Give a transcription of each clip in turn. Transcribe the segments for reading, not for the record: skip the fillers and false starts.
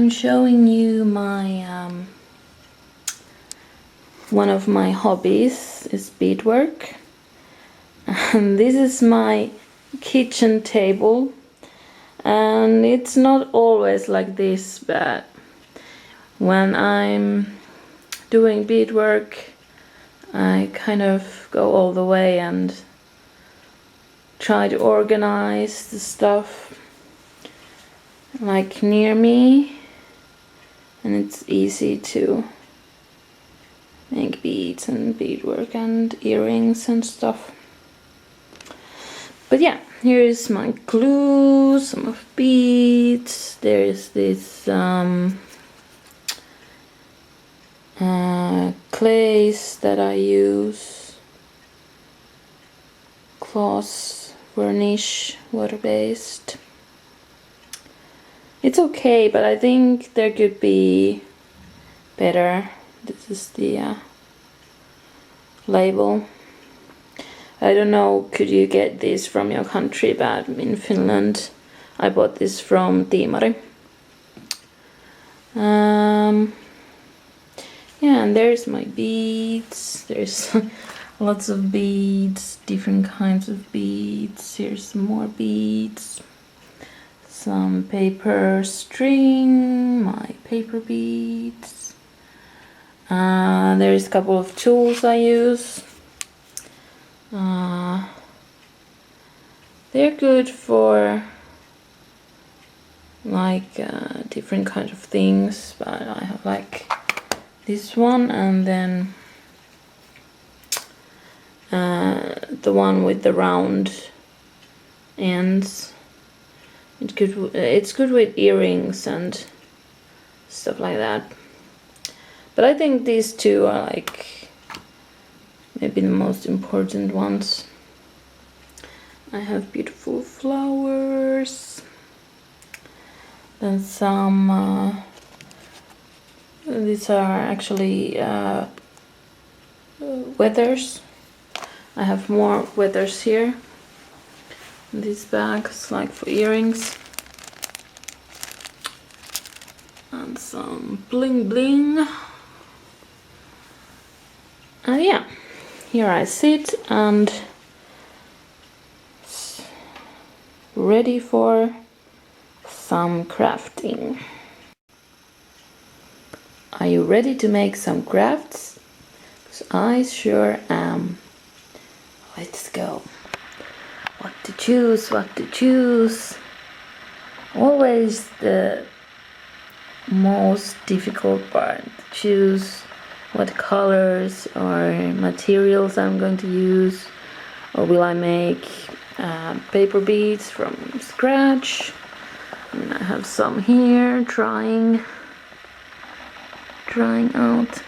I'm showing you my one of my hobbies is beadwork, and this is my kitchen table, and it's not always like this, but when I'm doing beadwork I kind of go all the way and try to organize the stuff like near me, and it's easy to make beads and beadwork and earrings and stuff. But yeah, here is my glue, some of beads. There is this glaze that I use, gloss varnish, water-based. It's okay, but I think there could be better. This is the label. I don't know, could you get this from your country, but in Finland I bought this from Tiimari. Yeah, and there's my beads. There's lots of beads, different kinds of beads. Here's some more beads. Some paper string, my paper beads. There's a couple of tools I use. They're good for like different kinds of things, but I have like this one, and then the one with the round ends. It's good with earrings and stuff like that. But I think these two are like maybe the most important ones. I have beautiful flowers. Then some these are actually feathers. I have more feathers here. These bags like for earrings. And some bling bling. Yeah, here I sit and ready for some crafting. Are you ready to make some crafts? 'Cause I sure am. Let's go. What to choose, what to choose. Always the most difficult part. Choose what colors or materials I'm going to use. Or will I make paper beads from scratch? And I have some here trying out.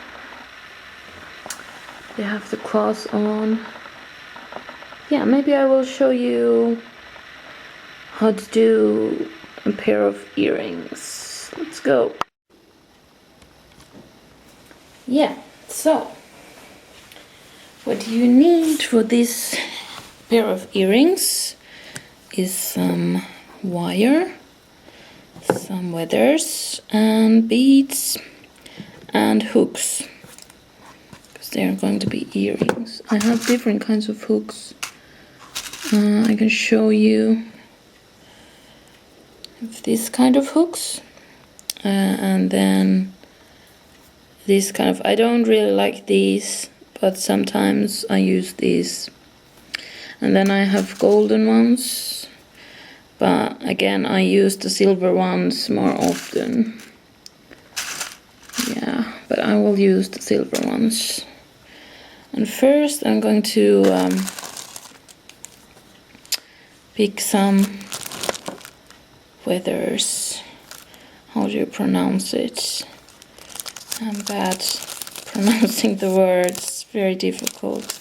They have the cloth on. Yeah, maybe I will show you how to do a pair of earrings. Let's go. Yeah, so what you need for this pair of earrings is some wire, some feathers and beads and hooks, because they are going to be earrings. I have different kinds of hooks. I can show you this kind of hooks, and then this kind of, I don't really like these, but sometimes I use these. And then I have golden ones, but again I use the silver ones more often. Yeah, but I will use the silver ones. And first I'm going to pick some feathers. How do you pronounce it? I'm bad pronouncing the words, very difficult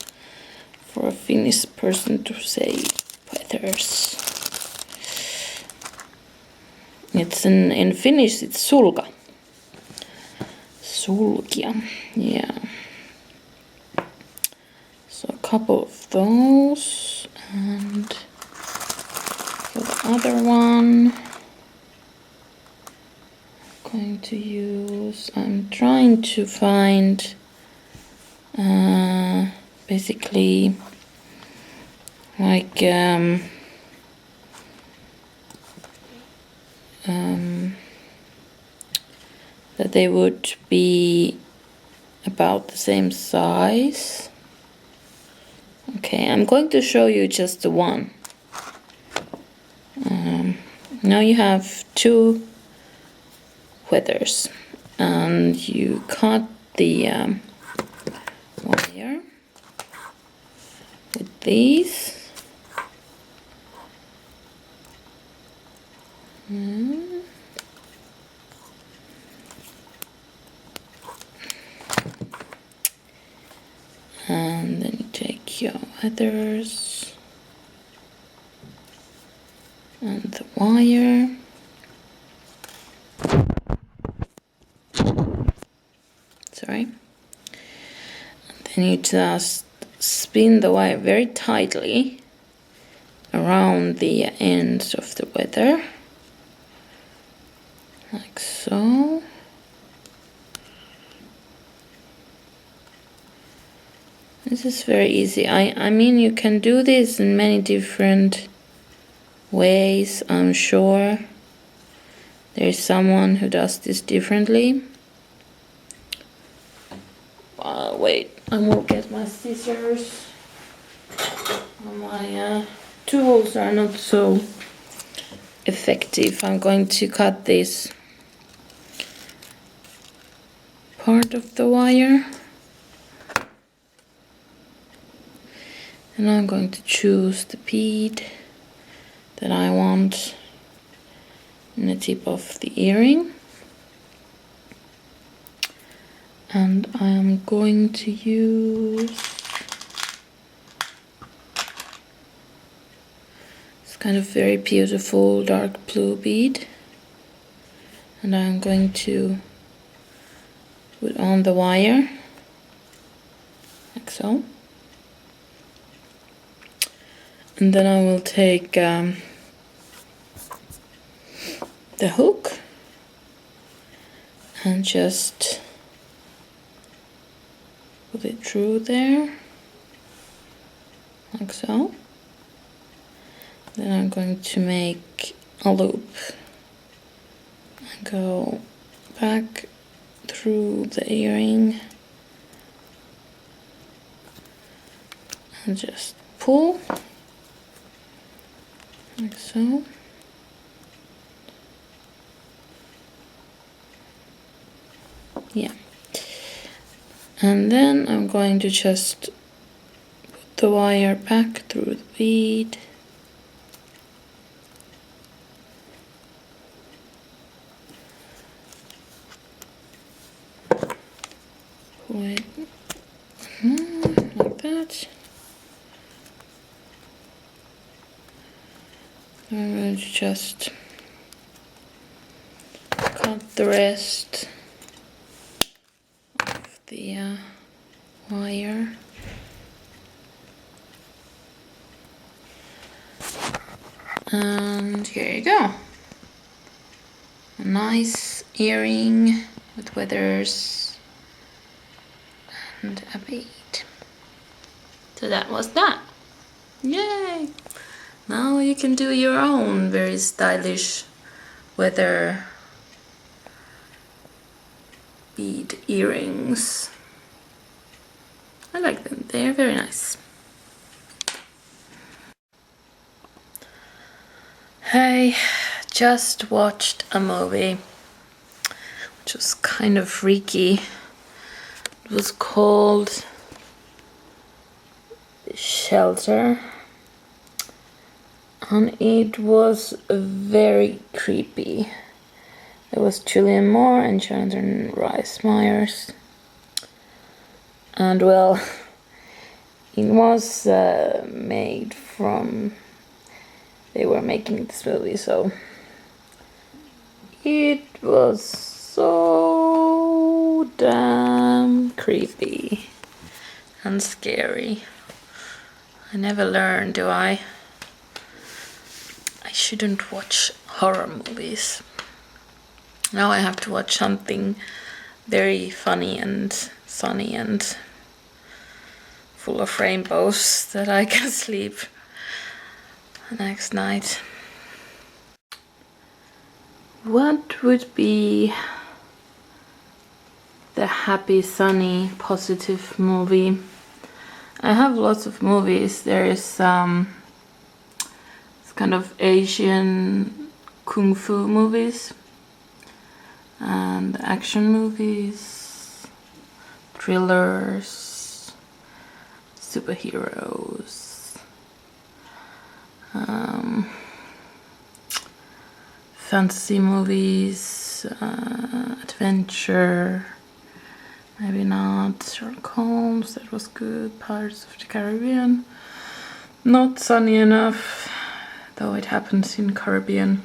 for a Finnish person to say feathers. It's in Finnish it's sulka. Sulkia, yeah. So a couple of those, and for the other one I'm going to use, I'm trying to find basically like that they would be about the same size. Okay, I'm going to show you just the one. Now you have two feathers, and you cut the wire with these. And then you take your feathers and the wire. Sorry. And then you just spin the wire very tightly around the ends of the feather, like so. This is very easy. I mean, you can do this in many different ways, I'm sure. There's someone who does this differently. Wait, I will get my scissors. My tools are not so effective. I'm going to cut this part of the wire. And I'm going to choose the bead that I want in the tip of the earring. And I am going to use this kind of very beautiful dark blue bead. And I'm going to put on the wire, like so. And then I will take the hook and just put it through there, like so. Then I'm going to make a loop and go back through the earring and just pull, like so. Yeah. And then I'm going to just put the wire back through the bead. Pull it like that. I'm going to just cut the rest of the wire. And here you go. A nice earring with feathers and a bead. So that was that. Yay! Now you can do your own very stylish feather bead earrings. I like them, they're very nice. I just watched a movie which was kind of freaky. It was called Shelter, and it was very creepy. There was Julianne Moore and Jonathan Rhys Meyers, and well, it was made from, they were making this movie, so it was so damn creepy and scary. I never learn, do I? I shouldn't watch horror movies. Now I have to watch something very funny and sunny and full of rainbows that I can sleep the next night. What would be the happy, sunny, positive movie? I have lots of movies. There is it's kind of Asian kung fu movies and action movies, thrillers, superheroes, fantasy movies, adventure, maybe not, Sherlock Holmes, that was good, Pirates of the Caribbean, not sunny enough, though it happens in Caribbean.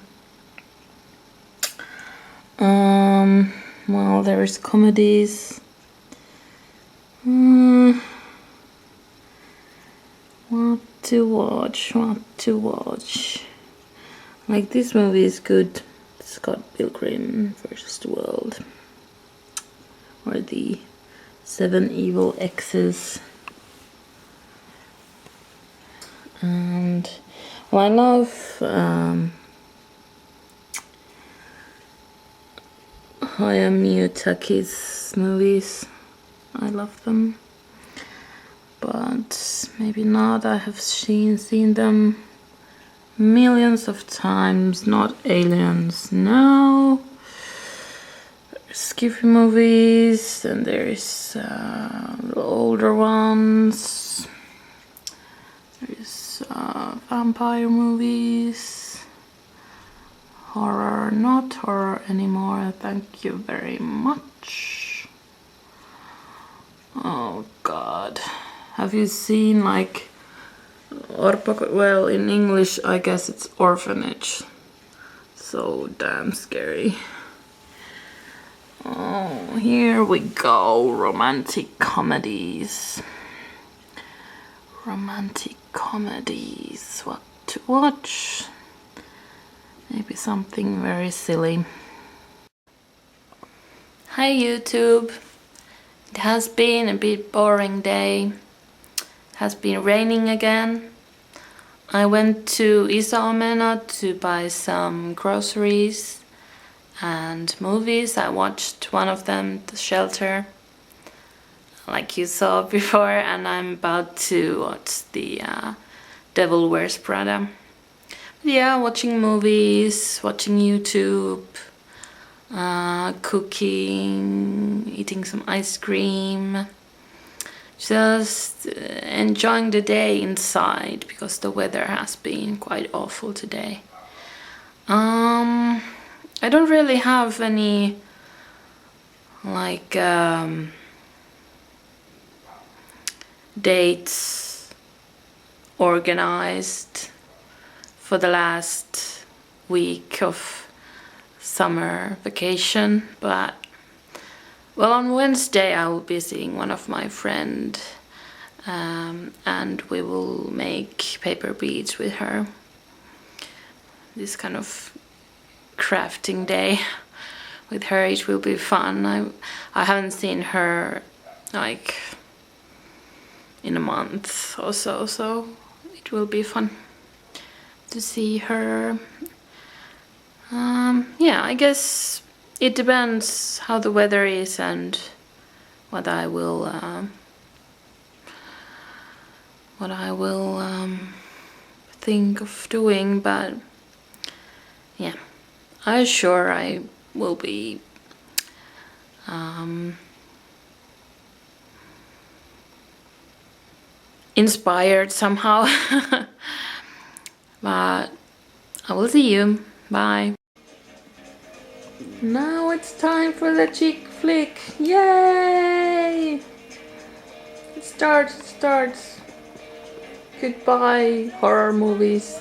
Well, there's comedies. What to watch? Like, this movie is good. Scott Pilgrim versus the World. Or the 7 Evil Exes. And, well, I love Hayao Miyazaki's movies. I love them. But maybe not. I have seen them millions of times. Not Aliens, no. Skiffy movies, and there's older ones. There's vampire movies. Horror, not horror anymore. Thank you very much. Oh God. Have you seen like well, in English I guess it's Orphanage. So damn scary. Oh, here we go. Romantic comedies. Romantic comedies. What to watch? Maybe something very silly. Hi YouTube. It has been a bit boring day. It has been raining again. I went to Iso Omena to buy some groceries and movies. I watched one of them, The Shelter, like you saw before, and I'm about to watch the Devil Wears Prada. Yeah, watching movies, watching YouTube, cooking, eating some ice cream, just enjoying the day inside because the weather has been quite awful today. I don't really have any like dates organized for the last week of summer vacation, but well, on Wednesday I will be seeing one of my friends and we will make paper beads with her. This kind of crafting day with her, it will be fun. I haven't seen her like in a month or so, so it will be fun to see her. Yeah, I guess it depends how the weather is and what I will think of doing, but yeah, I'm sure I will be inspired somehow. But I will see you. Bye. Now it's time for the chick flick. Yay! It starts. Goodbye, horror movies.